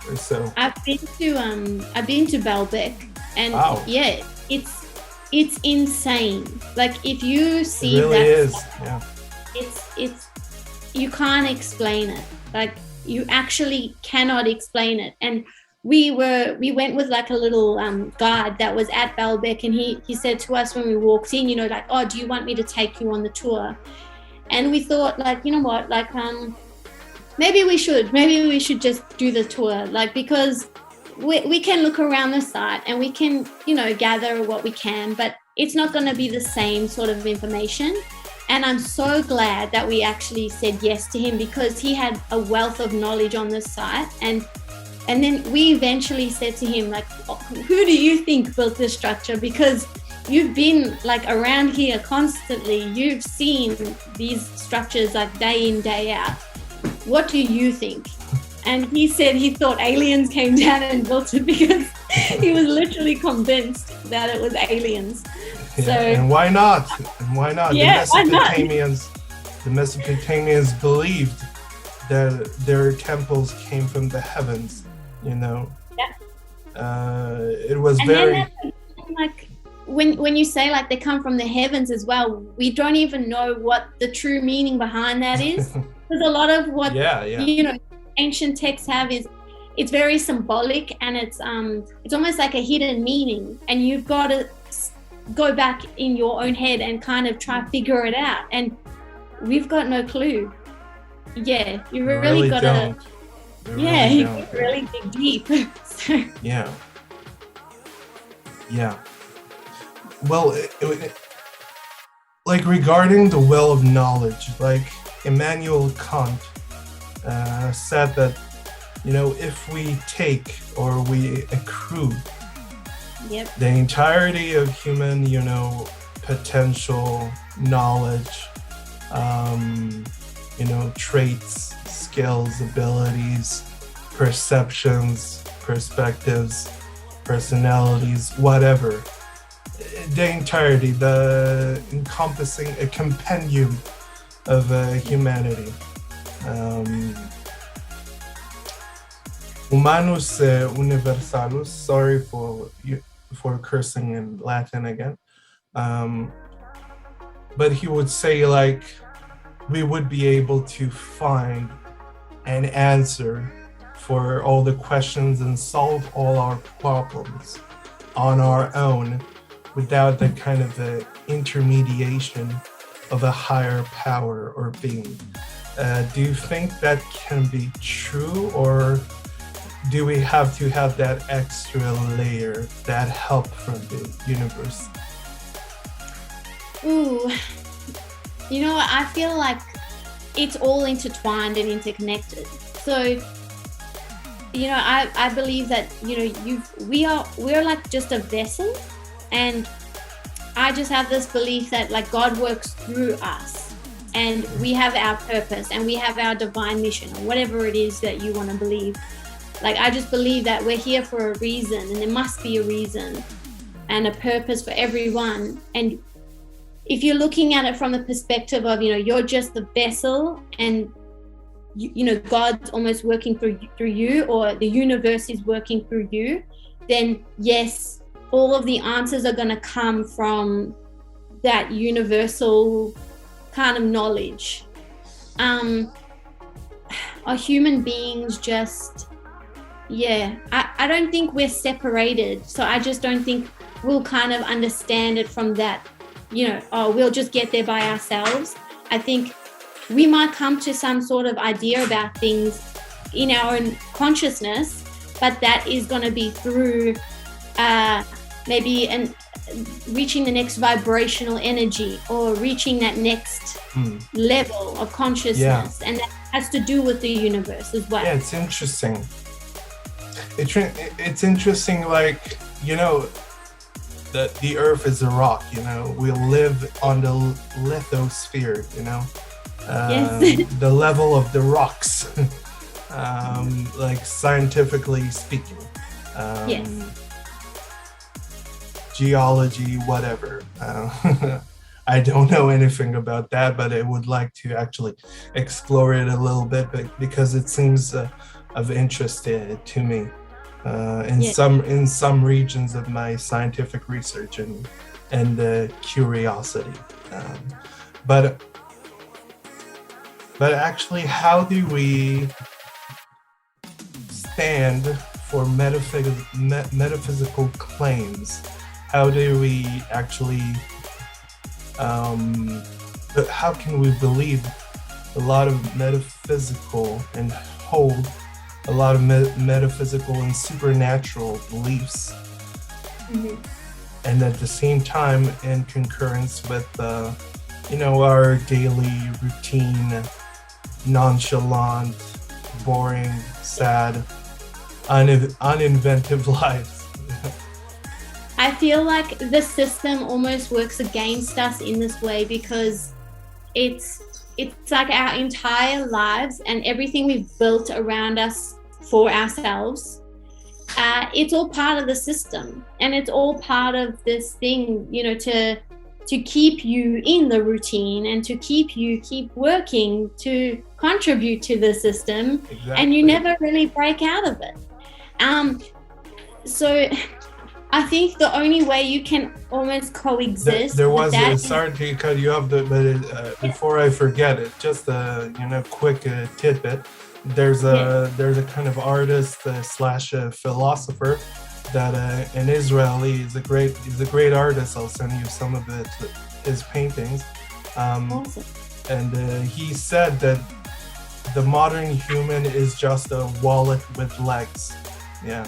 or so. I've been to Baalbek, and it's insane. Like, if you see it really is. It's you can't explain it. Like, you actually cannot explain it. And we went with like a little guide that was at Baalbek, and he said to us when we walked in, like, oh, do you want me to take you on the tour? And we thought, like, you know what, like maybe we should just do the tour, like, because we can look around the site and we can, gather what we can, but it's not going to be the same sort of information. And I'm so glad that we actually said yes to him, because he had a wealth of knowledge on this site. And then we eventually said to him, like, who do you think built this structure? Because you've been like around here constantly. You've seen these structures like day in, day out. What do you think? And he said he thought aliens came down and built it, because he was literally convinced that it was aliens. So, and why not? Yeah, the Mesopotamians believed that their temples came from the heavens. It was very like when you say like they come from the heavens as well. We don't even know what the true meaning behind that is. There's a lot of what ancient texts have is, it's very symbolic, and it's almost like a hidden meaning, and you've got to go back in your own head and kind of try to figure it out. And we've got no clue. Yeah, you really got to. You really dig deep. So. Yeah. Well, like regarding the well of knowledge, like Immanuel Kant said that, if we take or we accrue the entirety of human, potential, knowledge, traits, skills, abilities, perceptions, perspectives, personalities, whatever. The entirety, the encompassing a compendium of humanity. Humanus universalus. Sorry for cursing in Latin again. But he would say, like, we would be able to find an answer for all the questions and solve all our problems on our own without the kind of the intermediation of a higher power or being. Do you think that can be true, or do we have to have that extra layer, that help from the universe? Ooh, I feel like it's all intertwined and interconnected. So, I believe that, we're like just a vessel, and I just have this belief that like God works through us, and we have our purpose and we have our divine mission, or whatever it is that you want to believe. Like, I just believe that we're here for a reason, and there must be a reason and a purpose for everyone. And if you're looking at it from the perspective of, you're just the vessel, and God's almost working through you, or the universe is working through you, then yes, all of the answers are going to come from that universal kind of knowledge. Are human beings just, I don't think we're separated. So I just don't think we'll kind of understand it from that, we'll just get there by ourselves. I think we might come to some sort of idea about things in our own consciousness, but that is going to be through maybe reaching the next vibrational energy, or reaching that next level of consciousness. And that has to do with the universe as well. Yeah, it's interesting. It's interesting, like, that the earth is a rock, we live on the lithosphere, Yes. the level of the rocks, like scientifically speaking. Yes. Geology, whatever. I don't know anything about that, but I would like to actually explore it a little bit, because it seems of interest to me in some regions of my scientific research and curiosity. But actually, how do we stand for metaphysical claims? How do we actually, how can we believe a lot of metaphysical and hold a lot of metaphysical and supernatural beliefs, and at the same time in concurrence with, our daily routine, nonchalant, boring, sad, uninventive lives? I feel like the system almost works against us in this way, because it's like our entire lives and everything we've built around us for ourselves, it's all part of the system, and it's all part of this thing, to keep you in the routine and to keep working to contribute to the system. Exactly. And you never really break out of it. So I think the only way you can almost coexist. There was sorry to cut you off, but before I forget it, just a quick tidbit. There's a kind of artist slash philosopher that an Israeli is a great artist. I'll send you some of his paintings. Awesome. And he said that the modern human is just a wallet with legs. Yeah.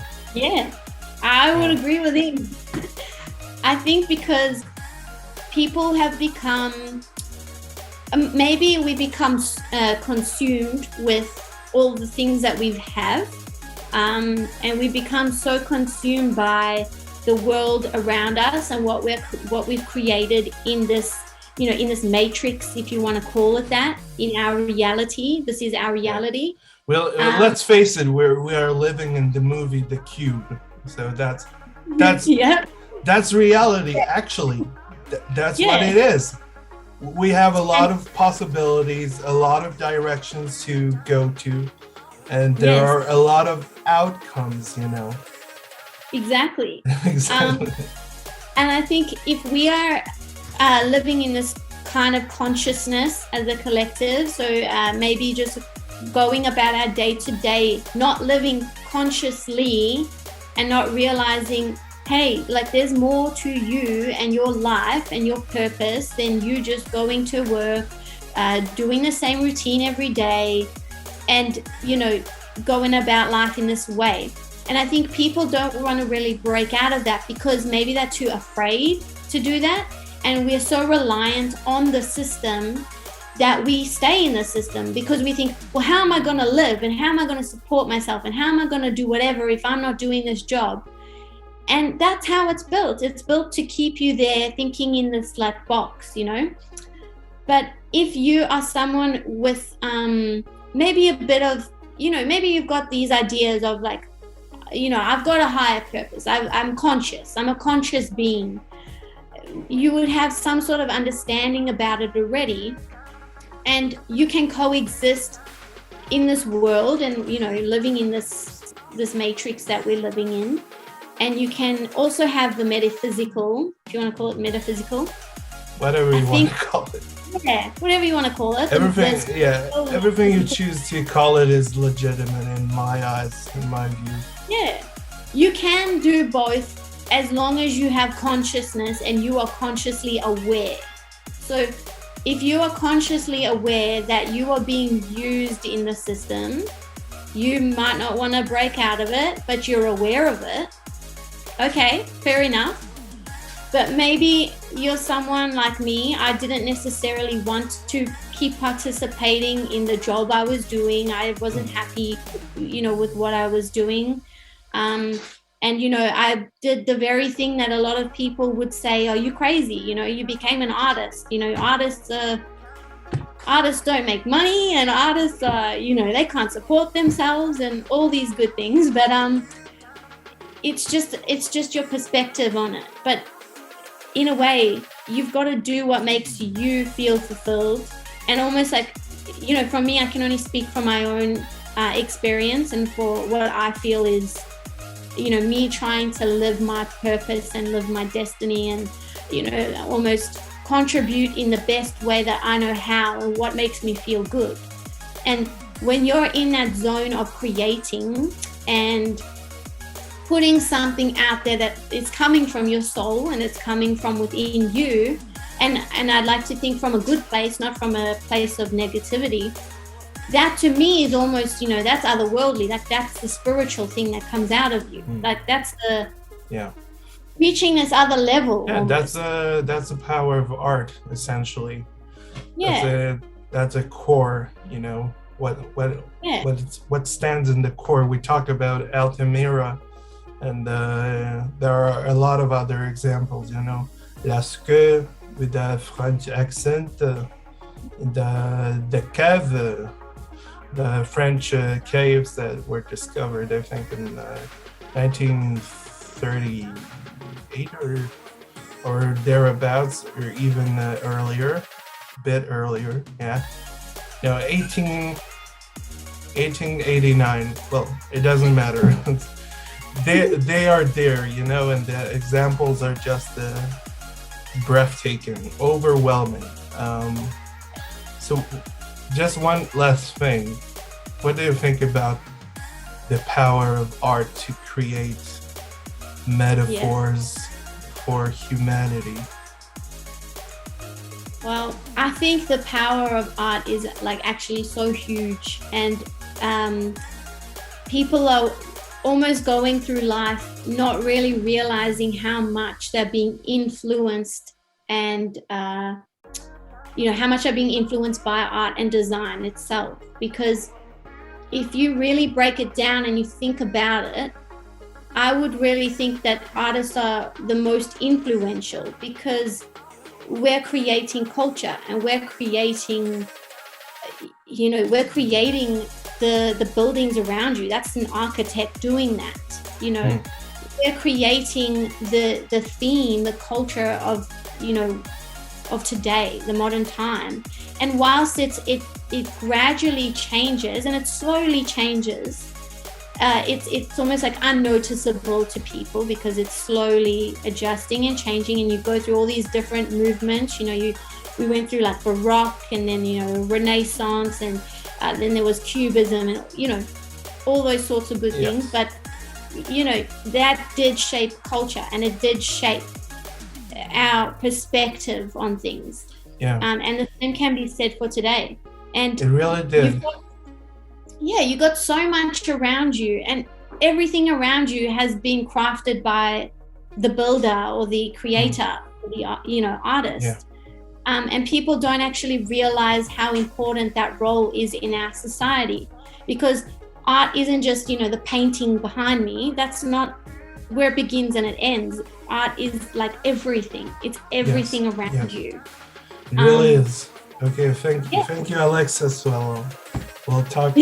I would agree with him. I think because people have become, maybe we become consumed with all the things that we have, and we become so consumed by the world around us and what we've created in this, in this matrix, if you want to call it that, in our reality. This is our reality. Well, let's face it, we are living in the movie The Cube, so that's yeah. That's reality. Actually, that's what it is. We have a lot of possibilities, a lot of directions to go to, and there are a lot of outcomes, Exactly. Exactly. And I think if we are living in this kind of consciousness as a collective, so maybe just going about our day to day, not living consciously and not realizing, hey, like there's more to you and your life and your purpose than you just going to work, doing the same routine every day, and going about life in this way. And I think people don't want to really break out of that because maybe they're too afraid to do that, and we're so reliant on the system that we stay in the system because we think, well, how am I going to live, and how am I going to support myself, and how am I going to do whatever if I'm not doing this job? And that's how it's built. It's built to keep you there thinking in this like box, But if you are someone with maybe a bit of, maybe you've got these ideas of like, I've got a higher purpose. I'm conscious. I'm a conscious being. You would have some sort of understanding about it already, and you can coexist in this world and, living in this matrix that we're living in. And you can also have the metaphysical, if you want to call it metaphysical. Whatever you want to call it. Yeah, whatever you want to call it. Everything you choose to call it is legitimate in my eyes, in my view. Yeah, you can do both as long as you have consciousness and you are consciously aware. So if you are consciously aware that you are being used in the system, you might not want to break out of it, but you're aware of it. Okay, fair enough. But maybe you're someone like me. I didn't necessarily want to keep participating in the job I was doing. I wasn't happy, with what I was doing. And, I did the very thing that a lot of people would say, are you crazy? You became an artist. Artists don't make money, and artists, they can't support themselves and all these good things. But it's just your perspective on it. But in a way, you've got to do what makes you feel fulfilled. And almost like, from me, I can only speak from my own experience and for what I feel is, me trying to live my purpose and live my destiny and, almost contribute in the best way that I know how and what makes me feel good. And when you're in that zone of creating and putting something out there that is coming from your soul and it's coming from within you, and I'd like to think from a good place, not from a place of negativity, that to me is almost, that's otherworldly. That's the spiritual thing that comes out of you. Like that's the reaching this other level. Yeah, almost. That's the power of art, essentially. Yeah, that's a core. What stands in the core. We talk about Altamira, and there are a lot of other examples. Lascaux with the French accent, the cave. The French caves that were discovered, I think, in 1938 or thereabouts, or even earlier, a bit earlier, yeah. 1889. Well, it doesn't matter. they are there, and the examples are just breathtaking, overwhelming. So. Just one last thing. What do you think about the power of art to create metaphors for humanity? Well, I think the power of art is like actually so huge, and people are almost going through life not really realizing how much they're being influenced and how much are being influenced by art and design itself. Because if you really break it down and you think about it, I would really think that artists are the most influential because we're creating culture and we're creating, we're creating the buildings around you. That's an architect doing that, we're creating the theme, the culture of, of today, the modern time. And whilst it gradually changes and it slowly changes, it's almost like unnoticeable to people because it's slowly adjusting and changing, and you go through all these different movements. We went through like Baroque, and then Renaissance, and then there was Cubism, and all those sorts of good things. But that did shape culture, and it did shape our perspective on things. And the same can be said for today. And it really did. You got so much around you, and everything around you has been crafted by the builder or the creator, or the artist. And people don't actually realize how important that role is in our society, because art isn't just the painting behind me. That's not where it begins and it ends. Art is like everything. It's everything around you. It really is. Okay, thank you, Alexis. We'll talk